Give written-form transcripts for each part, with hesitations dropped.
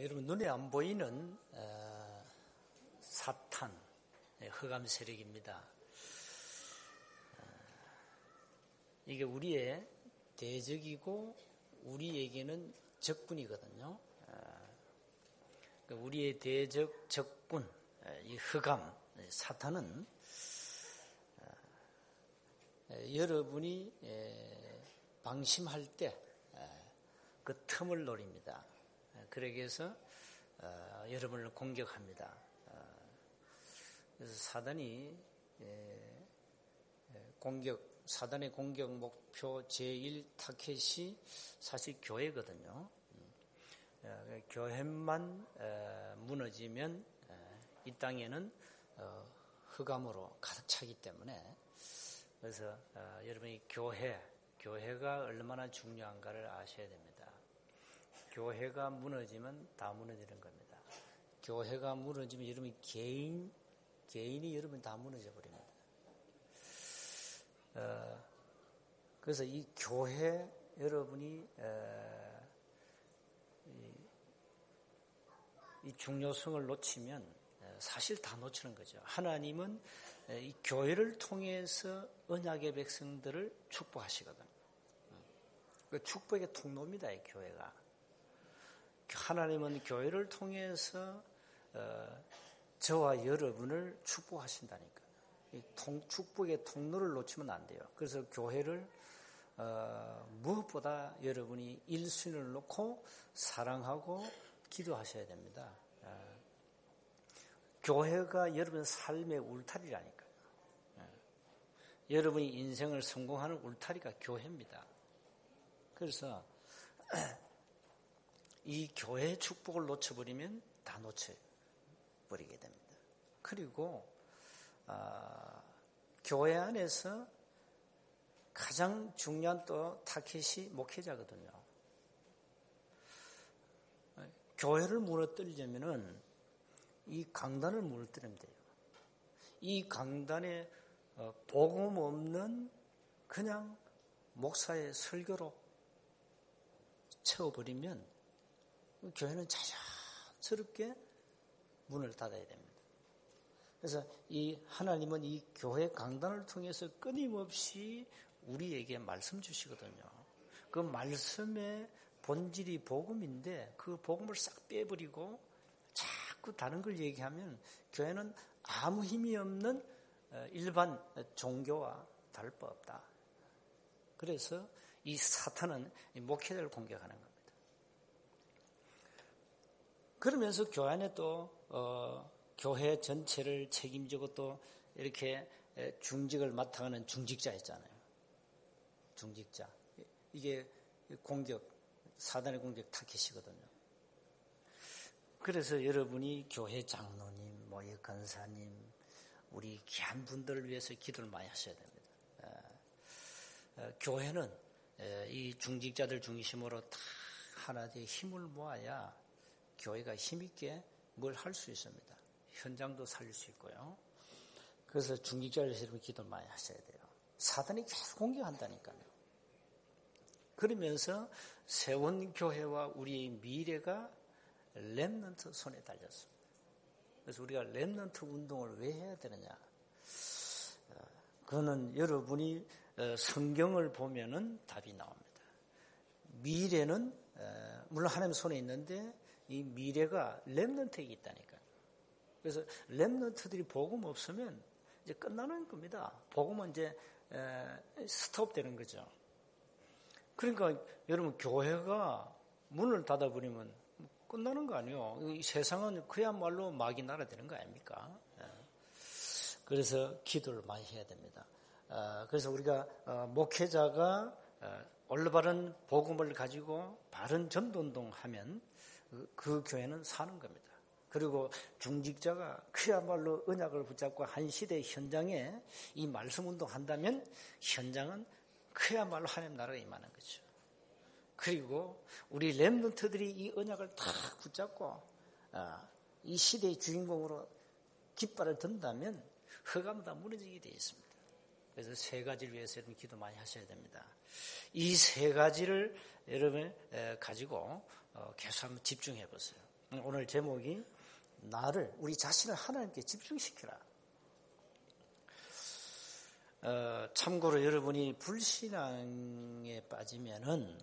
여러분 눈에 안 보이는 사탄, 흑암 세력입니다. 이게 우리의 대적이고 우리에게는 적군이거든요. 우리의 대적, 적군, 이 흑암, 사탄은 여러분이 방심할 때 그 틈을 노립니다. 그러기 위해서 여러분을 공격합니다. 그래서 사단의 공격 목표 제1 타켓이 사실 교회거든요. 교회만 무너지면 이 땅에는 흑암으로 가득 차기 때문에, 그래서 여러분이 교회가 얼마나 중요한가를 아셔야 됩니다. 교회가 무너지면 다 무너지는 겁니다. 교회가 무너지면 여러분 개인이 여러분 다 무너져 버립니다. 그래서 이 교회 여러분이 이 중요성을 놓치면 사실 다 놓치는 거죠. 하나님은 이 교회를 통해서 언약의 백성들을 축복하시거든. 그 축복의 통로입니다, 이 교회가. 하나님은 교회를 통해서 저와 여러분을 축복하신다니까요. 이 축복의 통로를 놓치면 안 돼요. 그래서 교회를 무엇보다 여러분이 1순위를 놓고 사랑하고 기도하셔야 됩니다. 교회가 여러분 삶의 울타리라니까요. 여러분이 인생을 성공하는 울타리가 교회입니다. 그래서 이 교회의 축복을 놓쳐버리면 다 놓쳐버리게 됩니다. 그리고 교회 안에서 가장 중요한 또 타켓이 목회자거든요. 교회를 무너뜨리려면은 이 강단을 무너뜨리면 돼요. 이 강단에 복음 없는 그냥 목사의 설교로 채워버리면 교회는 자연스럽게 문을 닫아야 됩니다. 그래서 이 하나님은 이 교회 강단을 통해서 끊임없이 우리에게 말씀 주시거든요. 그 말씀의 본질이 복음인데 그 복음을 싹 빼버리고 자꾸 다른 걸 얘기하면 교회는 아무 힘이 없는 일반 종교와 다를 바 없다. 그래서 이 사탄은 목회자를 공격하는 겁니다. 그러면서 교회 안에 또 교회 전체를 책임지고 또 이렇게 중직을 맡아가는 중직자 있잖아요. 중직자. 이게 사단의 공격 타켓이거든요. 그래서 여러분이 교회 장로님, 모의 권사님, 우리 귀한 분들을 위해서 기도를 많이 하셔야 됩니다. 교회는 이 중직자들 중심으로 다 하나 되어 힘을 모아야 교회가 힘있게 뭘 할 수 있습니다. 현장도 살릴 수 있고요. 그래서 중직자를 위해서 여러분 기도를 많이 하셔야 돼요. 사단이 계속 공격한다니까요. 그러면서 세원 교회와 우리의 미래가 렘넌트 손에 달렸습니다. 그래서 우리가 렘넌트 운동을 왜 해야 되느냐? 그거는 여러분이 성경을 보면은 답이 나옵니다. 미래는 물론 하나님 손에 있는데 이 미래가 렘넌트에 있다니까요. 그래서 렘넌트들이 복음 없으면 이제 끝나는 겁니다. 복음은 이제 스톱되는 거죠. 그러니까 여러분 교회가 문을 닫아버리면 끝나는 거 아니에요. 이 세상은 그야말로 마귀 나라 되는 거 아닙니까? 그래서 기도를 많이 해야 됩니다. 그래서 우리가 목회자가 올바른 복음을 가지고 바른 전도운동 하면 그 교회는 사는 겁니다. 그리고 중직자가 그야말로 언약을 붙잡고 한 시대 현장에 이 말씀 운동한다면 현장은 그야말로 하나님 나라가 임하는 거죠. 그리고 우리 렘넌트들이 이 언약을 다 붙잡고 이 시대의 주인공으로 깃발을 든다면 흑암 다 무너지게 되어 있습니다. 그래서 세 가지를 위해서 여러분 기도 많이 하셔야 됩니다. 이 세 가지를 여러분 가지고 계속 한번 집중해 보세요. 오늘 제목이 나를, 우리 자신을 하나님께 집중시켜라. 참고로 여러분이 불신앙에 빠지면은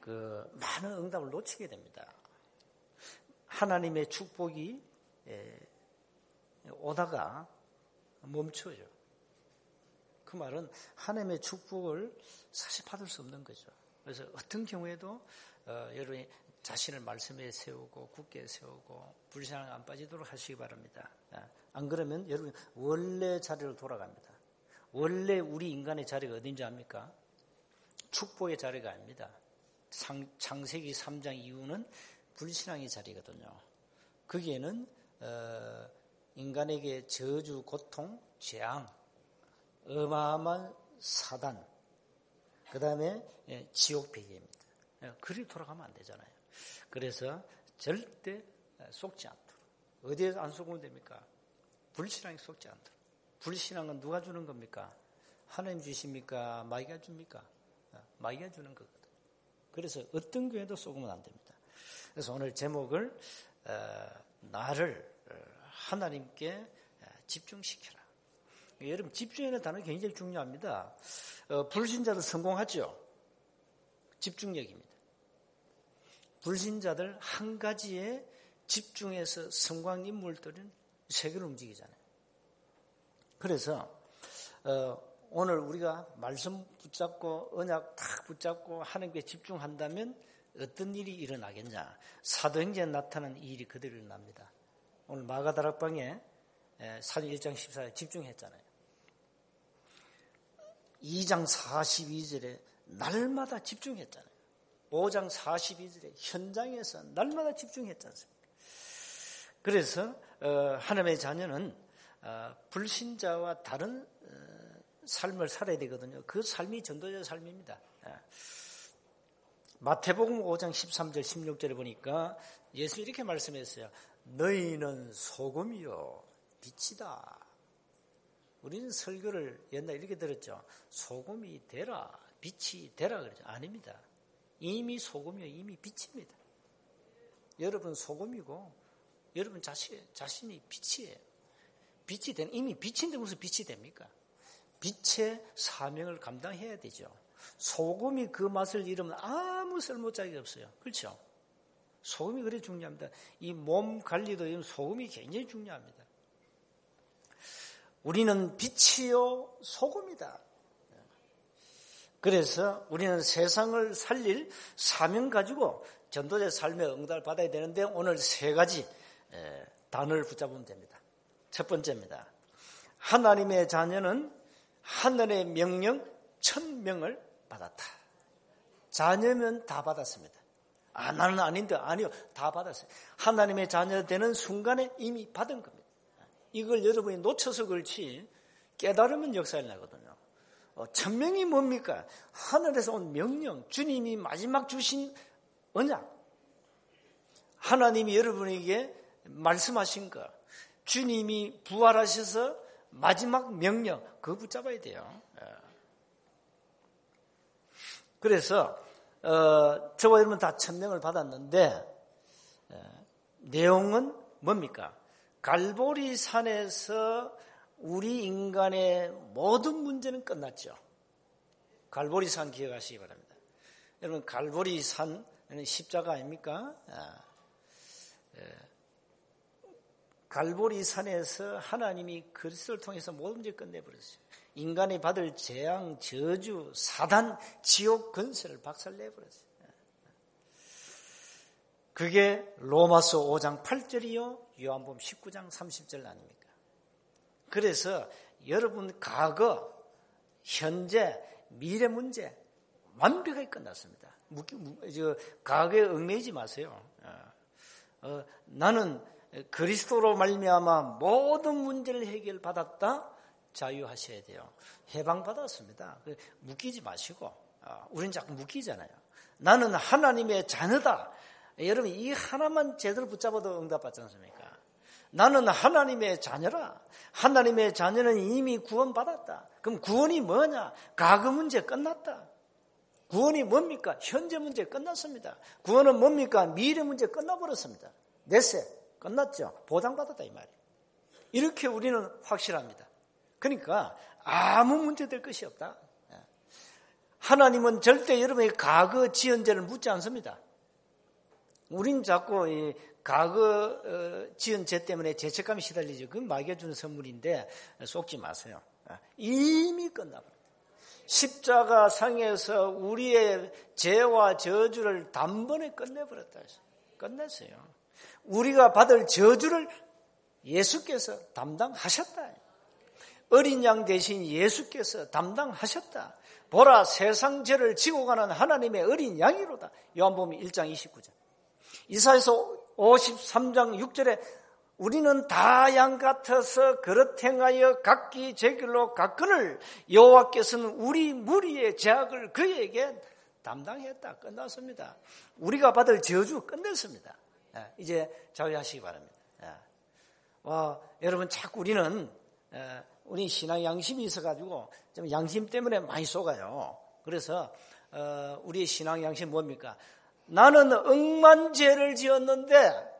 많은 응답을 놓치게 됩니다. 하나님의 축복이 오다가 멈춰요. 그 말은 하나님의 축복을 사실 받을 수 없는 거죠. 그래서 어떤 경우에도 여러분이 자신을 말씀에 세우고 굳게 세우고 불신앙 안 빠지도록 하시기 바랍니다. 안 그러면 여러분 원래 자리로 돌아갑니다. 원래 우리 인간의 자리가 어딘지 압니까? 축복의 자리가 아닙니다. 창세기 3장 이후는 불신앙의 자리거든요. 거기에는 인간에게 저주, 고통, 재앙, 어마어마한 사단, 그 다음에 지옥 배기입니다. 그리 돌아가면 안 되잖아요. 그래서 절대 속지 않도록. 어디에 안 속으면 됩니까? 불신앙에 속지 않도록. 불신앙은 누가 주는 겁니까? 하나님 주십니까? 마귀가 줍니까? 마귀가 주는 거거든요. 그래서 어떤 교회도 속으면 안 됩니다. 그래서 오늘 제목을 나를 하나님께 집중시켜라. 여러분 집중이라는 단어가 굉장히 중요합니다. 불신자들 성공하죠. 집중력입니다. 불신자들 한 가지에 집중해서 성공 인물들은 세계를 움직이잖아요. 그래서 오늘 우리가 말씀 붙잡고 언약 딱 붙잡고 하나님께 집중한다면 어떤 일이 일어나겠냐. 사도행전에 나타난 이 일이 그대로 일어납니다. 오늘 마가다락방에 사도행 1장 14절에 집중했잖아요. 2장 42절에 날마다 집중했잖아요. 5장 42절에 현장에서 날마다 집중했지 않습니까? 그래서 하나님의 자녀는 불신자와 다른 삶을 살아야 되거든요. 그 삶이 전도자의 삶입니다. 마태복음 5장 13절 16절에 보니까 예수 이렇게 말씀했어요. 너희는 소금이요 빛이다. 우리는 설교를 옛날에 이렇게 들었죠. 소금이 되라, 빛이 되라 그러죠. 아닙니다. 이미 소금이요 이미 빛입니다. 여러분 소금이고 여러분 자신이 빛이에요. 빛이 되는, 이미 빛인데 무슨 빛이 됩니까? 빛의 사명을 감당해야 되죠. 소금이 그 맛을 잃으면 아무 쓸모짝이 없어요. 그렇죠? 소금이 그래 중요합니다. 이 몸 관리도 소금이 굉장히 중요합니다. 우리는 빛이요 소금이다. 그래서 우리는 세상을 살릴 사명 가지고 전도자의 삶의 응답을 받아야 되는데 오늘 세 가지 단어를 붙잡으면 됩니다. 첫 번째입니다. 하나님의 자녀는 하늘의 명령 1000명을 받았다. 자녀면 다 받았습니다. 나는 아닌데 아니요. 다 받았어요. 하나님의 자녀 되는 순간에 이미 받은 겁니다. 이걸 여러분이 놓쳐서 그렇지 깨달으면 역사에 나거든요. 1000명이 뭡니까? 하늘에서 온 명령, 주님이 마지막 주신 언약. 하나님이 여러분에게 말씀하신 것, 주님이 부활하셔서 마지막 명령, 그거 붙잡아야 돼요. 그래서 저와 여러분 다 1000명을 받았는데 내용은 뭡니까? 갈보리 산에서 우리 인간의 모든 문제는 끝났죠. 갈보리 산 기억하시기 바랍니다. 여러분 갈보리 산은 십자가 아닙니까? 갈보리 산에서 하나님이 그리스도를 통해서 모든 문제를 끝내버렸어요. 인간이 받을 재앙, 저주, 사단, 지옥 근세를 박살내버렸어요. 그게 로마서 5장 8절이요 요한복음 19장 30절 아닙니까? 그래서 여러분 과거, 현재, 미래 문제 완벽하게 끝났습니다. 과거에 얽매이지 마세요. 나는 그리스도로 말미암아 모든 문제를 해결받았다. 자유하셔야 돼요. 해방받았습니다. 묶이지 마시고 우리는 자꾸 묶이잖아요. 나는 하나님의 자녀다. 여러분 이 하나만 제대로 붙잡아도 응답받지 않습니까? 나는 하나님의 자녀라. 하나님의 자녀는 이미 구원받았다. 그럼 구원이 뭐냐? 과거 문제 끝났다. 구원이 뭡니까? 현재 문제 끝났습니다. 구원은 뭡니까? 미래 문제 끝나버렸습니다. 냈어요. 끝났죠. 보장받았다 이 말이에요. 이렇게 우리는 확실합니다. 그러니까 아무 문제 될 것이 없다. 하나님은 절대 여러분의 과거 지은 죄를 묻지 않습니다. 우린 자꾸 이 과거 지은 죄 때문에 죄책감이 시달리죠. 그건 마귀가 주는 선물인데 속지 마세요. 이미 끝나버립니다. 십자가 상에서 우리의 죄와 저주를 단번에 끝내버렸다. 끝냈어요. 우리가 받을 저주를 예수께서 담당하셨다. 어린 양 대신 예수께서 담당하셨다. 보라, 세상 죄를 지고 가는 하나님의 어린 양이로다. 요한복음 1장 29절. 이사야서 53장 6절에 우리는 다 양 같아서 그릇 행하여 각기 제 길로 갔거늘 여호와께서는 우리 무리의 죄악을 그에게 담당했다. 끝났습니다. 우리가 받을 저주 끝냈습니다. 이제 자유하시기 바랍니다. 여러분 자꾸 우리는 우리 신앙 양심이 있어가지고 좀 양심 때문에 많이 속아요. 그래서 우리의 신앙 양심이 뭡니까? 나는 억만 죄를 지었는데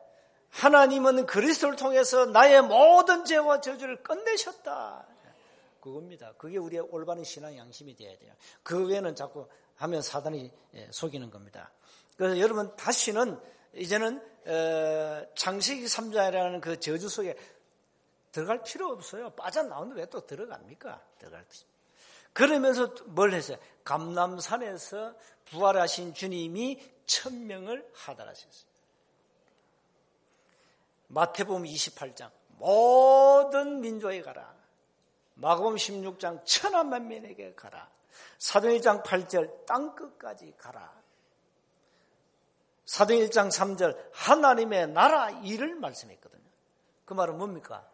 하나님은 그리스도를 통해서 나의 모든 죄와 저주를 끝내셨다. 그겁니다. 그게 우리의 올바른 신앙 양심이 되어야 돼요. 그 외에는 자꾸 하면 사단이 속이는 겁니다. 그래서 여러분 다시는 이제는 창세기 3장이라는 그 저주 속에 들어갈 필요 없어요. 빠져나오는데 왜 또 들어갑니까? 들어갈 필요. 그러면서 뭘 했어요? 감람산에서 부활하신 주님이 천명을 하달하셨어요. 마태복음 28장 모든 민족에 가라. 마가복음 16장 천하만민에게 가라. 사도행 1장 8절 땅끝까지 가라. 사도행 1장 3절 하나님의 나라 일을 말씀했거든요. 그 말은 뭡니까?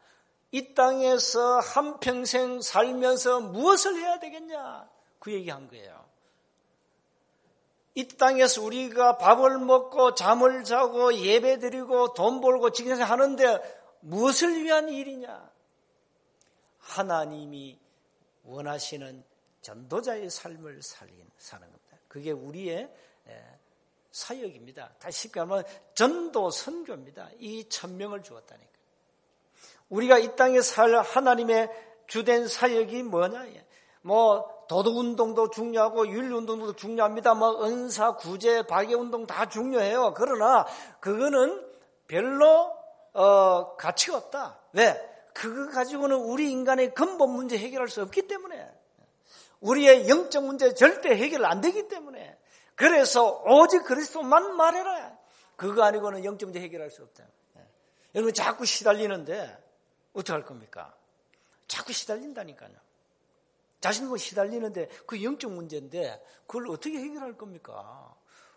이 땅에서 한평생 살면서 무엇을 해야 되겠냐? 그 얘기한 거예요. 이 땅에서 우리가 밥을 먹고 잠을 자고 예배드리고 돈 벌고 직장생활 하는데 무엇을 위한 일이냐? 하나님이 원하시는 전도자의 삶을 사는 겁니다. 그게 우리의 사역입니다. 다시 쉽게 말하면 전도 선교입니다. 이 천명을 주었다니까. 우리가 이 땅에 살 하나님의 주된 사역이 뭐냐? 도덕운동도 중요하고 윤리운동도 중요합니다. 은사, 구제, 박애운동 다 중요해요. 그러나 그거는 별로 가치가 없다. 왜? 그거 가지고는 우리 인간의 근본 문제 해결할 수 없기 때문에, 우리의 영적 문제 절대 해결 안 되기 때문에, 그래서 오직 그리스도만 말해라. 그거 아니고는 영적 문제 해결할 수 없다. 여러분 자꾸 시달리는데 어떻게 할 겁니까? 자꾸 시달린다니까요. 자신도 시달리는데 그 영적 문제인데 그걸 어떻게 해결할 겁니까?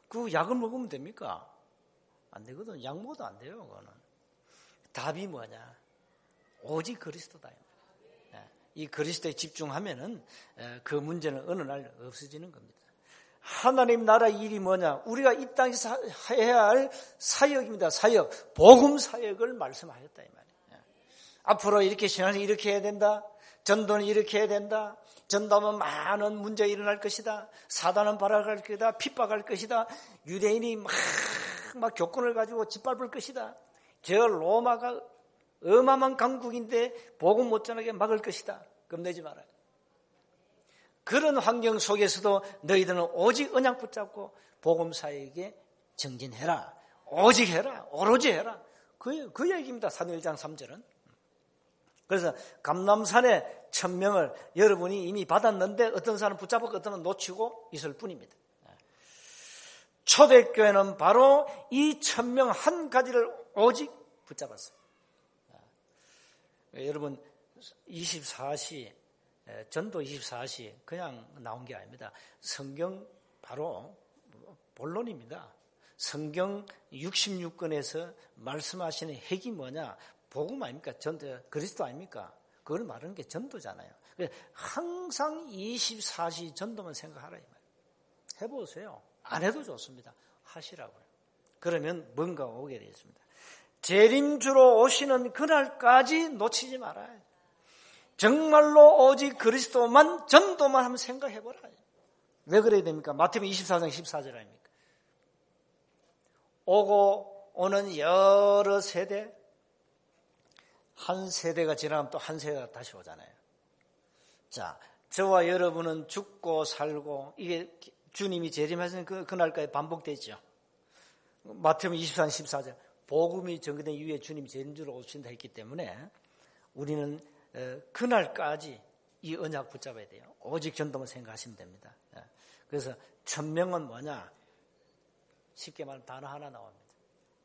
그 약을 먹으면 됩니까? 안 되거든. 약 먹어도 안 돼요. 그거는. 답이 뭐냐? 오직 그리스도다. 이 그리스도에 집중하면은 그 문제는 어느 날 없어지는 겁니다. 하나님 나라 일이 뭐냐? 우리가 이 땅에서 해야 할 사역입니다. 사역, 복음 사역을 말씀하셨다 이 말이에요. 앞으로 이렇게 신앙생활 이렇게 해야 된다. 전도는 이렇게 해야 된다. 전도하면 많은 문제가 일어날 것이다. 사단은 발악할 것이다. 핍박할 것이다. 유대인이 막 교권을 가지고 짓밟을 것이다. 저 로마가 어마어마한 강국인데 복음 못 전하게 막을 것이다. 겁내지 말아요. 그런 환경 속에서도 너희들은 오직 언약 붙잡고 복음 사역에 정진해라. 오직 해라. 오로지 해라. 그 얘기입니다. 사도행 1장 3절은. 그래서 감람산의 천명을 여러분이 이미 받았는데 어떤 사람은 붙잡고 어떤 사람은 놓치고 있을 뿐입니다. 초대교회는 바로 이 천명 한 가지를 오직 붙잡았어요. 여러분 24시 전도 24시 그냥 나온 게 아닙니다. 성경 바로 본론입니다. 성경 66권에서 말씀하시는 핵이 뭐냐? 복음 아닙니까? 전도, 그리스도 아닙니까? 그걸 말하는 게 전도잖아요. 항상 24시 전도만 생각하라 이 말이에요. 해보세요. 안 해도 좋습니다. 하시라고요. 그러면 뭔가가 오게 되어 있습니다. 재림주로 오시는 그날까지 놓치지 말아요. 정말로 오직 그리스도만 전도만 한번 생각해보라. 왜 그래야 됩니까? 마태복음 24장 14절 아닙니까? 오고 오는 여러 세대, 한 세대가 지나면 또 한 세대가 다시 오잖아요. 자, 저와 여러분은 죽고 살고 이게 주님이 재림하시는 그날까지 반복되죠. 마태복음 24장 14절 복음이 전개된 이후에 주님이 재림주로 오신다 했기 때문에 우리는 그날까지 이 언약 붙잡아야 돼요. 오직 전도만 생각하시면 됩니다. 그래서 천명은 뭐냐? 쉽게 말하면 단어 하나 나옵니다.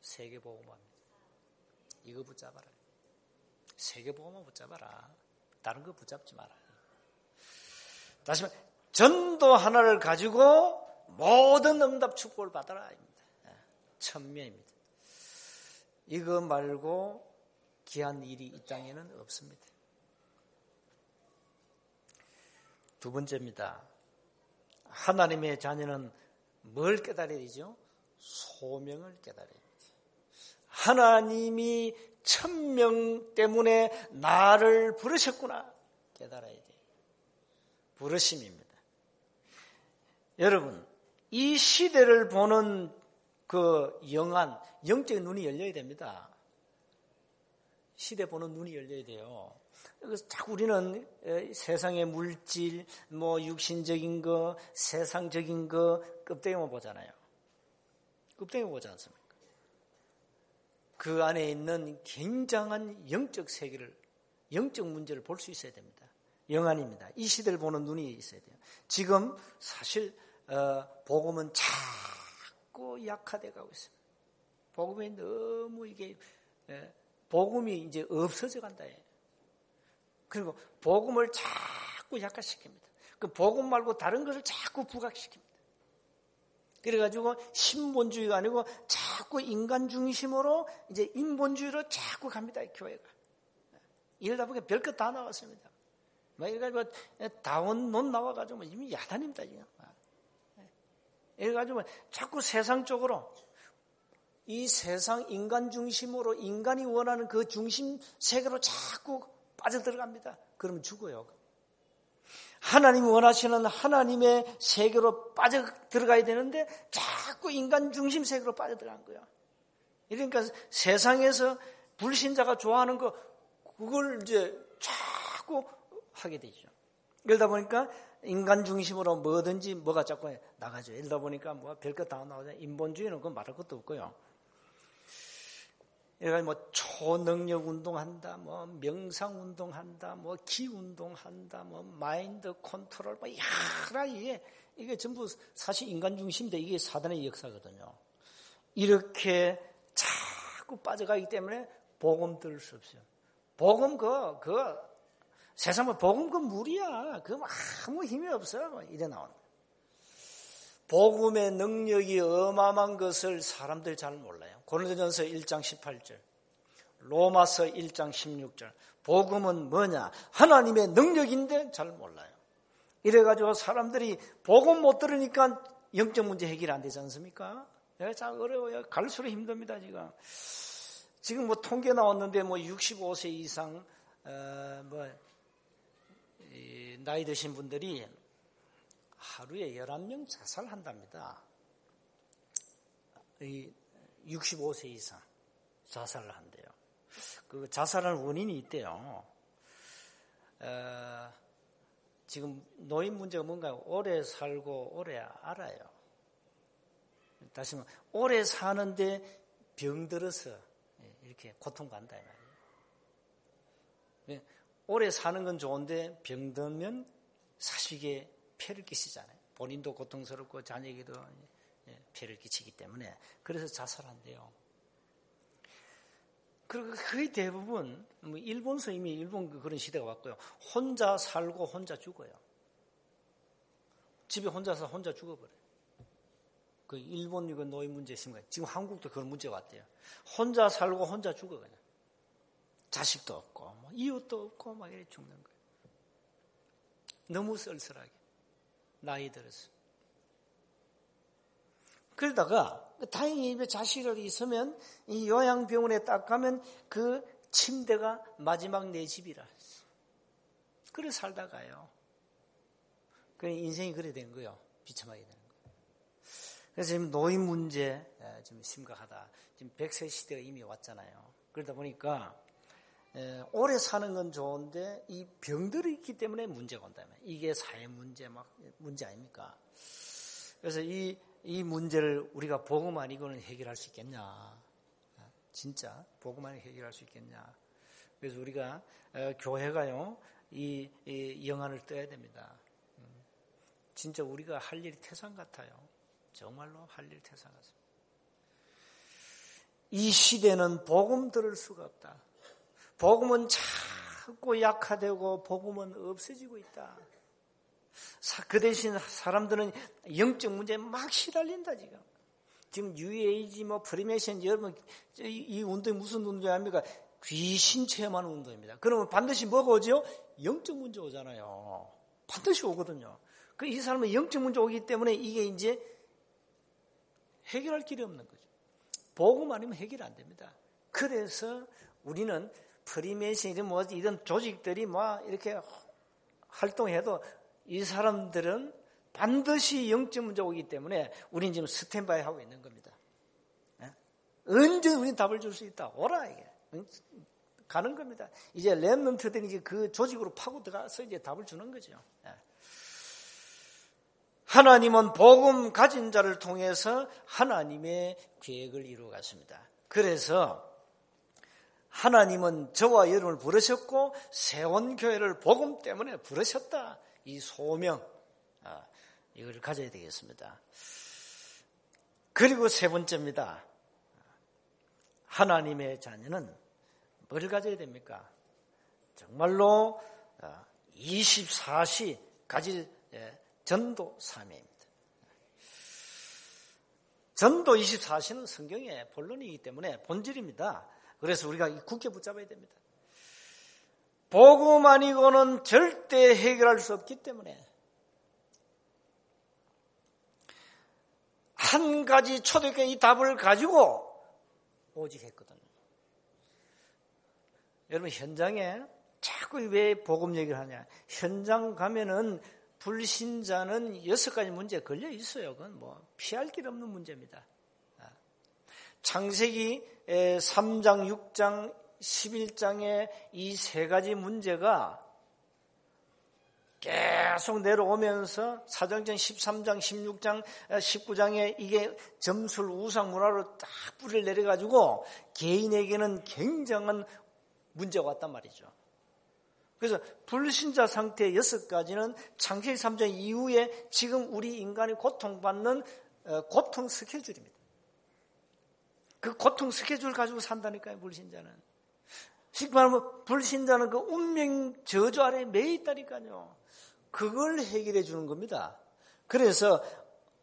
세계복음화입니다. 이거 붙잡아라. 세계복음화 붙잡아라. 다른 거 붙잡지 마라. 다시 말해 전도 하나를 가지고 모든 응답 축복을 받아라. 천명입니다. 이거 말고 귀한 일이 이 땅에는 없습니다. 두 번째입니다. 하나님의 자녀는 뭘 깨달아야 되죠? 소명을 깨달아야 됩니다. 하나님이 천명 때문에 나를 부르셨구나 깨달아야 돼요. 부르심입니다. 여러분, 이 시대를 보는 그 영적인 눈이 열려야 됩니다. 시대 보는 눈이 열려야 돼요. 그래서 자꾸 우리는 세상의 물질, 육신적인 거, 세상적인 거 껍데기만 보잖아요. 껍데기만 보지 않습니까? 그 안에 있는 굉장한 영적 세계를, 영적 문제를 볼 수 있어야 됩니다. 영안입니다. 이 시대를 보는 눈이 있어야 돼요. 지금 사실 복음은 자꾸 약화돼 가고 있습니다. 복음이 너무 복음이 이제 없어져 간다. 그리고 복음을 자꾸 약화시킵니다. 그 복음 말고 다른 것을 자꾸 부각시킵니다. 그래가지고 신본주의가 아니고 자꾸 인간 중심으로 이제 인본주의로 자꾸 갑니다. 교회가. 이러다 보니까 별것 다 나왔습니다. 이래가지고 다원론 나와가지고 이미 야단입니다. 지금. 이래가지고 자꾸 세상적으로 이 세상 인간 중심으로 인간이 원하는 그 중심 세계로 자꾸 빠져들어갑니다. 그러면 죽어요. 하나님이 원하시는 하나님의 세계로 빠져들어가야 되는데 자꾸 인간 중심 세계로 빠져들어간 거야. 그러니까 세상에서 불신자가 좋아하는 거 그걸 이제 자꾸 하게 되죠. 이러다 보니까 인간 중심으로 뭐든지 뭐가 자꾸 나가죠. 이러다 보니까 별것 다 나오잖아요. 인본주의는 그건 말할 것도 없고요. 그러니까 초능력 운동한다, 명상 운동한다, 기 운동한다, 마인드 컨트롤, 여러 이게 전부 사실 인간 중심인데 이게 사단의 역사거든요. 이렇게 자꾸 빠져가기 때문에 복음 들을 수 없어요. 복음 세상은 복음 무리야. 그거 아무 힘이 없어요. 이래 나오는. 복음의 능력이 어마어마한 것을 사람들 잘 몰라요. 고린도전서 1장 18절, 로마서 1장 16절. 복음은 뭐냐? 하나님의 능력인데 잘 몰라요. 이래가지고 사람들이 복음 못 들으니까 영적 문제 해결이 안 되지 않습니까? 참 어려워요. 갈수록 힘듭니다. 지금 통계 나왔는데 65세 이상 나이 드신 분들이 하루에 11명 자살한답니다. 65세 이상 자살을 한대요. 그 자살하는 원인이 있대요. 지금 노인 문제가 뭔가요? 오래 살고 오래 알아요. 다시 말하면 오래 사는데 병들어서 이렇게 고통받는다 이 말이에요. 오래 사는 건 좋은데 병들면 사식에 폐를 끼치잖아요. 본인도 고통스럽고 자녀에게도 폐를 끼치기 때문에 그래서 자살한대요. 그리고 거의 대부분 일본서 이미 일본 그런 시대가 왔고요. 혼자 살고 혼자 죽어요. 집에 혼자서 혼자 죽어버려요. 그 일본 이거 노인 문제 있습니다. 지금 한국도 그런 문제가 왔대요. 혼자 살고 혼자 죽어 그냥. 자식도 없고 이웃도 없고 막 이렇게 죽는 거예요. 너무 쓸쓸하게 나이 들어서. 그러다가 다행히 입에 자식이 있으면 이 요양병원에 딱 가면 그 침대가 마지막 내 집이라. 그래 살다가요. 그 인생이 그래 된 거예요. 비참하게 되는 거예요. 그래서 지금 노인 문제 좀 심각하다. 지금 100세 시대가 이미 왔잖아요. 그러다 보니까 오래 사는 건 좋은데 이 병들이 있기 때문에 문제가 온다면 이게 사회 문제 문제 아닙니까? 그래서 이 문제를 우리가 복음 아니고는 해결할 수 있겠냐? 진짜 복음 아니고 해결할 수 있겠냐? 그래서 우리가 교회가요 이 영안을 떠야 됩니다. 진짜 우리가 할 일이 태산 같아요. 정말로 할 일이 태산 같습니다. 이 시대는 복음 들을 수가 없다. 복음은 자꾸 약화되고 복음은 없어지고 있다. 그 대신 사람들은 영적 문제에 막 시달린다 지금. 지금 뉴에이지 프리메이션 여러분 이 운동이 무슨 운동입니까? 귀신 체험하는 운동입니다. 그러면 반드시 뭐가 오죠? 영적 문제 오잖아요. 반드시 오거든요. 이 사람은 영적 문제 오기 때문에 이게 이제 해결할 길이 없는 거죠. 복음 아니면 해결 안 됩니다. 그래서 우리는 프리메이션 이런 조직들이 이렇게 활동해도 이 사람들은 반드시 영적 문제 오기 때문에 우리는 지금 스탠바이 하고 있는 겁니다. 언제 우리는 답을 줄 수 있다. 오라 이게. 가는 겁니다. 이제 렘넌트들이 이제 그 조직으로 파고 들어가서 이제 답을 주는 거죠. 하나님은 복음 가진 자를 통해서 하나님의 계획을 이루어갔습니다. 그래서 하나님은 저와 여러분을 부르셨고 세원교회를 복음 때문에 부르셨다. 이 소명 이걸 가져야 되겠습니다. 그리고 세 번째입니다. 하나님의 자녀는 뭘 가져야 됩니까? 정말로 24시 가질 전도 사명입니다. 전도 24시는 성경의 본론이기 때문에 본질입니다. 그래서 우리가 굳게 붙잡아야 됩니다. 복음 아니고는 절대 해결할 수 없기 때문에 한 가지 초대교회 이 답을 가지고 오직 했거든요. 여러분 현장에 자꾸 왜 복음 얘기를 하냐. 현장 가면은 불신자는 6가지 문제에 걸려 있어요. 그건 피할 길 없는 문제입니다. 창세기 3장, 6장, 11장의 이 3가지 문제가 계속 내려오면서 사도행전 13장, 16장, 19장에 이게 점술 우상 문화로 딱 뿌리를 내려가지고 개인에게는 굉장한 문제가 왔단 말이죠. 그래서 불신자 상태의 6가지는 창세기 3장 이후에 지금 우리 인간이 고통받는 고통 스케줄입니다. 그 고통 스케줄 가지고 산다니까요, 불신자는. 쉽게 말하면 불신자는 그 운명 저주 아래에 매여 있다니까요. 그걸 해결해 주는 겁니다. 그래서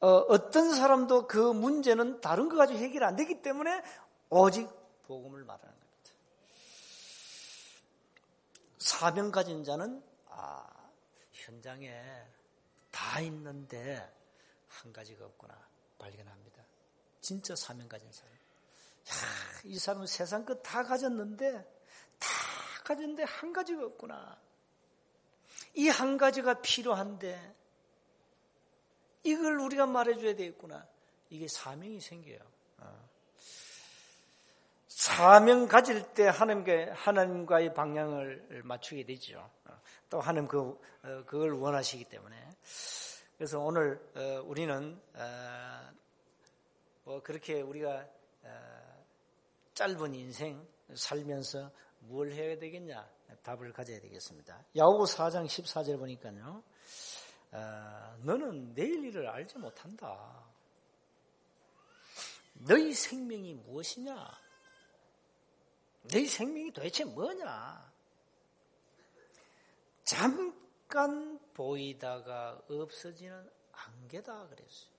어떤 사람도 그 문제는 다른 거 가지고 해결 안 되기 때문에 오직 복음을 말하는 겁니다. 사명 가진 자는 현장에 다 있는데 한 가지가 없구나 발견합니다. 진짜 사명 가진 사람. 이 사람은 세상 것 다 가졌는데 한 가지가 없구나. 이 한 가지가 필요한데 이걸 우리가 말해줘야 되겠구나. 이게 사명이 생겨요. 사명 가질 때 하나님과의 방향을 맞추게 되죠. 또 하나님 그걸 원하시기 때문에. 그래서 오늘 우리는 그렇게 우리가 짧은 인생 살면서 뭘 해야 되겠냐 답을 가져야 되겠습니다. 야고보 4장 14절 보니까요. 너는 내일 일을 알지 못한다. 너희 생명이 무엇이냐? 너희 생명이 도대체 뭐냐? 잠깐 보이다가 없어지는 안개다 그랬어요.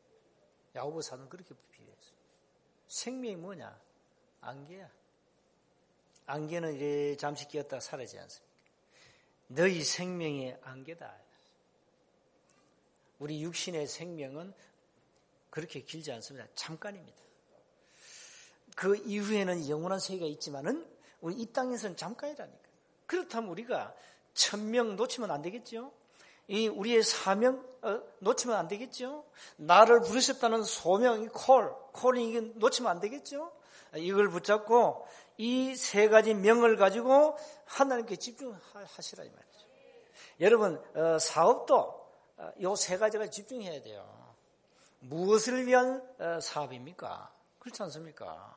야고보 사도는 그렇게 비유했어요. 생명이 뭐냐? 안개야. 안개는 이제 잠시 끼었다가 사라지지 않습니까? 너희 생명의 안개다. 우리 육신의 생명은 그렇게 길지 않습니다. 잠깐입니다. 그 이후에는 영원한 세계가 있지만은 우리 이 땅에서는 잠깐이라니까요. 그렇다면 우리가 1000명 놓치면 안 되겠죠? 이 우리의 사명 놓치면 안 되겠죠. 나를 부르셨다는 소명, 콜이 이게 놓치면 안 되겠죠. 이걸 붙잡고 이 세 가지 명을 가지고 하나님께 집중하시라 이 말이죠. 여러분 사업도 요 세 가지가 집중해야 돼요. 무엇을 위한 사업입니까? 그렇지 않습니까?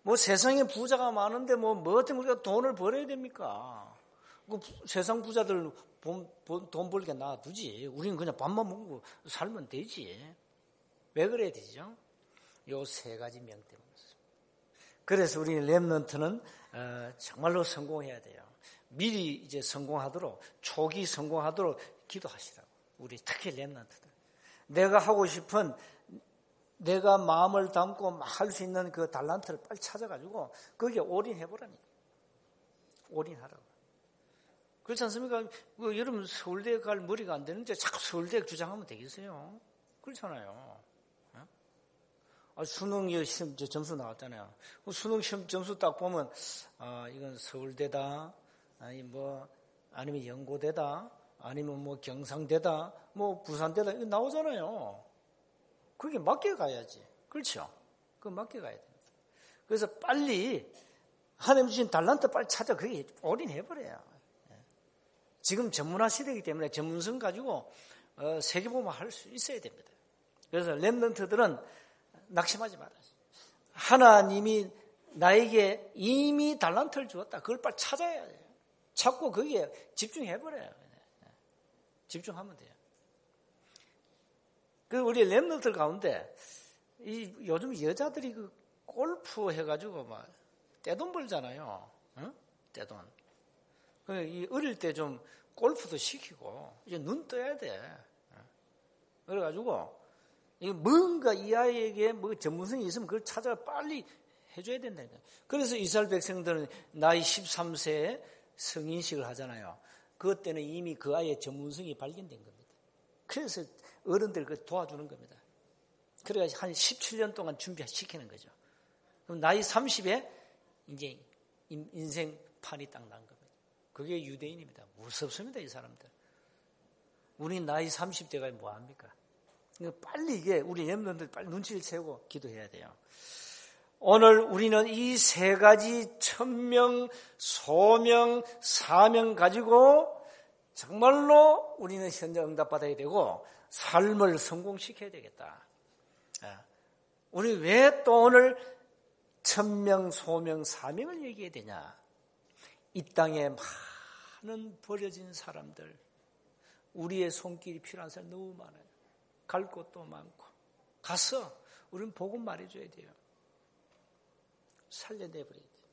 뭐 세상에 부자가 많은데 뭐 어떻게 우리가 돈을 벌어야 됩니까? 세상 부자들 돈 벌게 놔두지. 우리는 그냥 밥만 먹고 살면 되지. 왜 그래야 되죠? 요 세 가지 명 때문에. 그래서 우리 렘넌트는 정말로 성공해야 돼요. 미리 이제 성공하도록, 초기 성공하도록 기도하시라고. 우리 특히 렘넌트들. 내가 하고 싶은, 내가 마음을 담고 할 수 있는 그 달란트를 빨리 찾아가지고 거기에 올인해보라니까. 올인하라고. 그렇지 않습니까? 여러분 서울대에 갈 머리가 안 되는데 자꾸 서울대에 주장하면 되겠어요? 그렇잖아요. 수능 시험 점수 나왔잖아요. 수능 시험 점수 딱 보면 이건 서울대다, 아니면 연고대다, 아니면 뭐 경상대다, 뭐 부산대다 이거 나오잖아요. 그게 맞게 가야지. 그렇죠? 그거 맞게 가야 됩니다. 그래서 빨리 하나님 주신 달란트 빨리 찾아 그게 올인해버려요. 지금 전문화 시대이기 때문에 전문성 가지고 세계보험 할 수 있어야 됩니다. 그래서 렘넌트들은 낙심하지 말아요. 하나님이 나에게 이미 달란트를 주었다. 그걸 빨리 찾아야 돼요. 찾고 거기에 집중해버려요. 집중하면 돼요. 우리 렘넌트들 가운데 요즘 여자들이 그 골프 해가지고 막 떼돈 벌잖아요. 응? 떼돈. 어릴 때 좀 골프도 시키고 이제 눈 떠야 돼. 그래가지고 뭔가 이 아이에게 뭐 전문성이 있으면 그걸 찾아 빨리 해줘야 된다니까. 그래서 이스라엘 백성들은 나이 13세에 성인식을 하잖아요. 그것 때는 이미 그 아이의 전문성이 발견된 겁니다. 그래서 어른들 그 도와주는 겁니다. 그래서 한 17년 동안 준비시키는 거죠. 그럼 나이 30에 이제 인생판이 딱 난 겁니다. 그게 유대인입니다. 무섭습니다, 이 사람들. 우리 나이 30대가 뭐합니까? 빨리 이게 우리 렘넌트들 빨리 눈치를 채우고 기도해야 돼요. 오늘 우리는 이 세 가지 천명, 소명, 사명 가지고 정말로 우리는 현재 응답받아야 되고 삶을 성공시켜야 되겠다. 우리 왜 또 오늘 천명, 소명, 사명을 얘기해야 되냐? 이 땅에 많은 버려진 사람들, 우리의 손길이 필요한 사람 너무 많아요. 갈 곳도 많고 가서 우리는 복음 말해줘야 돼요. 살려내버려야 돼요.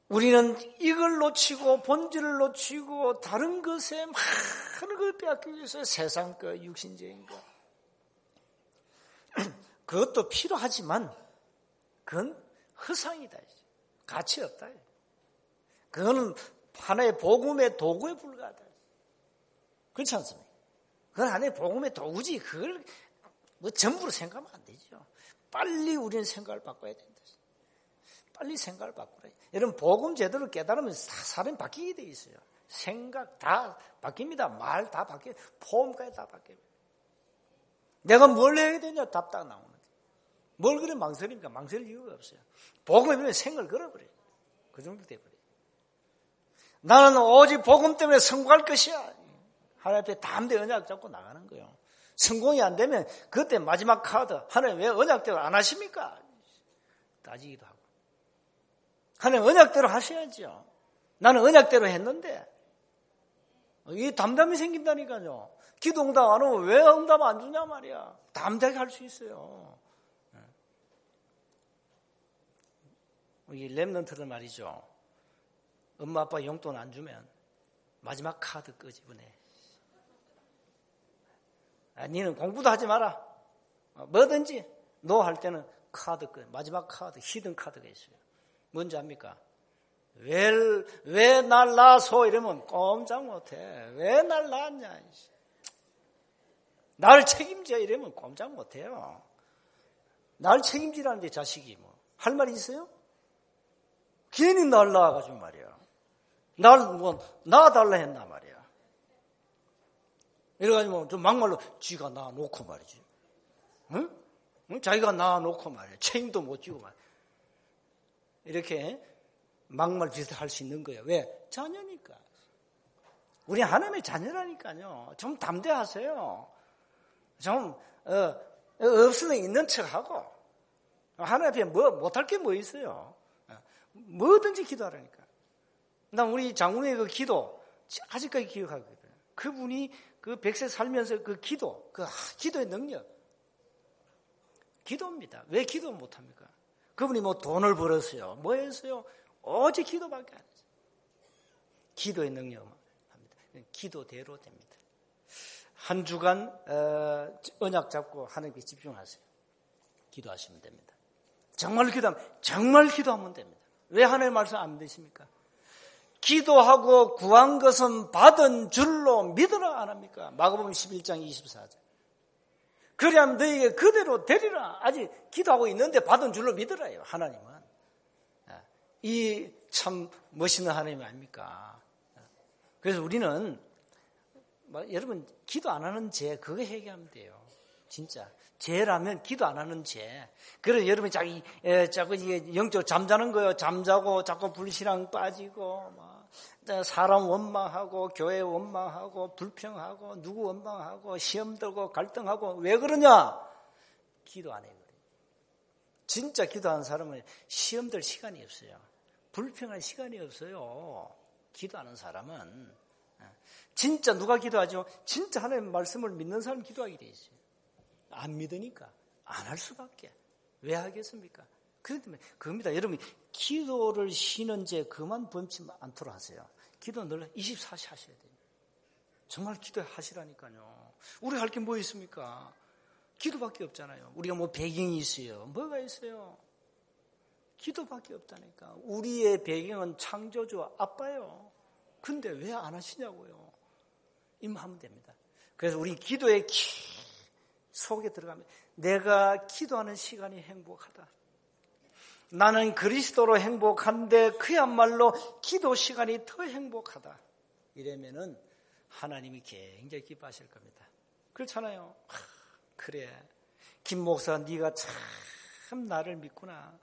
우리는 이걸 놓치고 본질을 놓치고 다른 것에 많은 걸 빼앗기 위해서 세상 것, 육신적인 것 그것도 필요하지만 그건 허상이다. 가치 없다. 그거는 하나의 복음의 도구에 불과하다. 그렇지 않습니까? 그건 하나의 복음의 도구지. 그걸 뭐 전부로 생각하면 안 되죠. 빨리 우리는 생각을 바꿔야 된다. 빨리 생각을 바꾸라. 여러분 복음 제대로 깨달으면 사람이 바뀌게 돼 있어요. 생각 다 바뀝니다. 말 다 바뀌어요. 포함까지 다 바뀌어요. 내가 뭘 해야 되냐 답 딱 나오는데 뭘 그래 망설입니까? 망설일 이유가 없어요. 복음이면 생각을 걸어버려요. 그 정도 돼버려요. 나는 오직 복음 때문에 성공할 것이야. 하나님 앞에 담대 언약 잡고 나가는 거예요. 성공이 안 되면 그때 마지막 카드 하나님 왜 언약대로 안 하십니까? 따지기도 하고. 하나님 언약대로 하셔야죠. 나는 언약대로 했는데 이 담담이 생긴다니까요. 기도 응답 안 오면 왜 응답 안 주냐 말이야. 담대하게 할 수 있어요. 이 렘넌트들 말이죠. 엄마 아빠 용돈 안 주면 마지막 카드 끄집어내. 니는 공부도 하지 마라. 뭐든지 너 할 때는 카드 끄. 마지막 카드 히든 카드가 있어요. 뭔지 압니까? 왜 날 낳아서 이러면 꼼짝 못해. 왜 날 낳았냐. 날 책임져 이러면 꼼짝 못해요. 날 책임지라는데 자식이 뭐 할 말이 있어요? 괜히 날 낳아가지고 말이야. 날 뭐 낳아달라 했나 말이야. 이래가지고 좀 막말로 쥐가 낳아놓고 말이지. 응? 자기가 낳아놓고 말이야. 책임도 못 지고 말이야. 이렇게 막말 비슷할 수 있는 거예요. 왜? 자녀니까. 우리 하나님의 자녀라니까요. 좀 담대하세요. 좀 없으면 있는 척하고 하나님 앞에 못할 게 뭐 있어요. 뭐든지 기도하라니까. 난 우리 장군의 그 기도 아직까지 기억하거든요. 그분이 그 100세 살면서 그 기도, 그 기도의 능력. 기도입니다. 왜 기도 못합니까? 그분이 뭐 돈을 벌었어요. 뭐 했어요? 오직 기도밖에 안 했어요. 기도의 능력만 합니다. 기도대로 됩니다. 한 주간 언약 잡고 하나님께 집중하세요. 기도하시면 됩니다. 정말 기도하면 됩니다. 왜 하나님의 말씀 안 믿으십니까? 기도하고 구한 것은 받은 줄로 믿으라 안 합니까? 마가복음 11장 24절. 그리하면 너희에게 그대로 되리라. 아직 기도하고 있는데 받은 줄로 믿으라요. 하나님은. 이 참 멋있는 하나님 아닙니까? 그래서 우리는 여러분 기도 안 하는 죄 그거 해결하면 돼요. 진짜 죄라면 기도 안 하는 죄. 그래서 여러분이 자꾸 이게 영적으로 잠자는 거예요. 잠자고 자꾸 불신앙 빠지고 사람 원망하고 교회 원망하고 불평하고 누구 원망하고 시험 들고 갈등하고 왜 그러냐? 기도 안 해요. 진짜 기도하는 사람은 시험 들 시간이 없어요. 불평할 시간이 없어요. 기도하는 사람은. 진짜 누가 기도하죠? 진짜 하나님의 말씀을 믿는 사람 기도하게 돼 있어요. 안 믿으니까 안 할 수밖에. 왜 하겠습니까? 그렇기 때문에 그겁니다. 여러분 기도를 쉬는 죄 그만 범치 않도록 하세요. 기도 늘 24시 하셔야 돼요. 정말 기도하시라니까요. 우리 할 게 뭐 있습니까? 기도밖에 없잖아요. 우리가 뭐 배경이 있어요. 뭐가 있어요? 기도밖에 없다니까. 우리의 배경은 창조주 아빠예요. 근데 왜 안 하시냐고요. 임하면 됩니다. 그래서 우리 기도의 속에 들어가면 내가 기도하는 시간이 행복하다. 나는 그리스도로 행복한데 그야말로 기도 시간이 더 행복하다. 이러면은 하나님이 굉장히 기뻐하실 겁니다. 그렇잖아요. 그래. 김 목사 네가 참 나를 믿구나.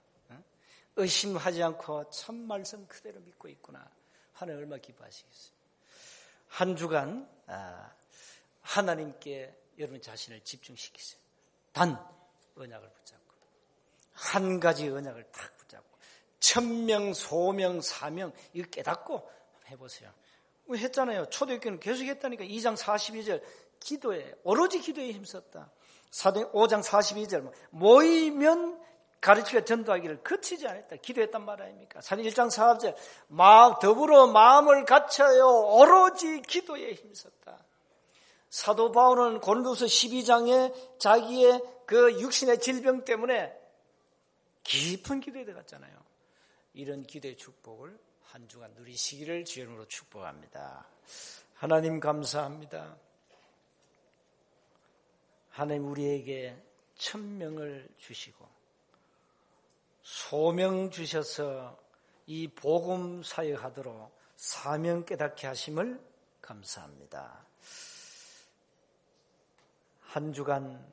의심하지 않고 참 말씀 그대로 믿고 있구나. 하나님 얼마나 기뻐하시겠어요. 한 주간 하나님께 여러분 자신을 집중시키세요. 단 언약을 붙잡고 한 가지 언약을 딱 붙잡고 천명, 소명, 사명 이거 깨닫고 해보세요. 했잖아요. 초대교회는 계속 했다니까. 2장 42절 기도에 오로지 기도에 힘썼다. 사도행 5장 42절 모이면 가르치고 전도하기를 그치지 않았다. 기도했단 말 아닙니까? 사도행 1장 4절 더불어 마음을 갖춰요. 오로지 기도에 힘썼다. 사도 바울은 고린도서 12장에 자기의 그 육신의 질병 때문에 깊은 기도에 들어갔잖아요. 이런 기도의 축복을 한 주간 누리시기를 주의 이름으로 축복합니다. 하나님 감사합니다. 하나님 우리에게 천명을 주시고 소명 주셔서 이 복음 사역하도록 사명 깨닫게 하심을 감사합니다. 한 주간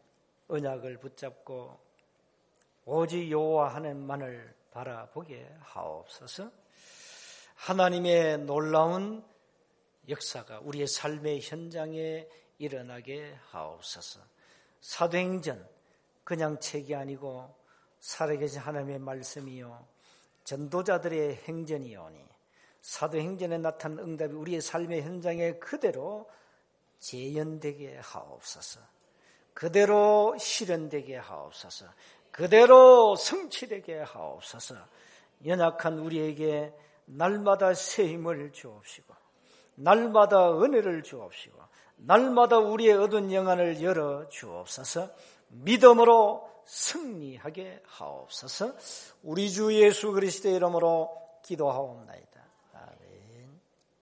언약을 붙잡고 오직 여호와 하나님만을 바라보게 하옵소서. 하나님의 놀라운 역사가 우리의 삶의 현장에 일어나게 하옵소서. 사도행전 그냥 책이 아니고 살아계신 하나님의 말씀이요 전도자들의 행전이오니 사도행전에 나타난 응답이 우리의 삶의 현장에 그대로 재현되게 하옵소서. 그대로 실현되게 하옵소서. 그대로 성취되게 하옵소서. 연약한 우리에게 날마다 새 힘을 주옵시고 날마다 은혜를 주옵시고 날마다 우리의 얻은 영안을 열어 주옵소서. 믿음으로 승리하게 하옵소서. 우리 주 예수 그리스도의 이름으로 기도하옵나이다.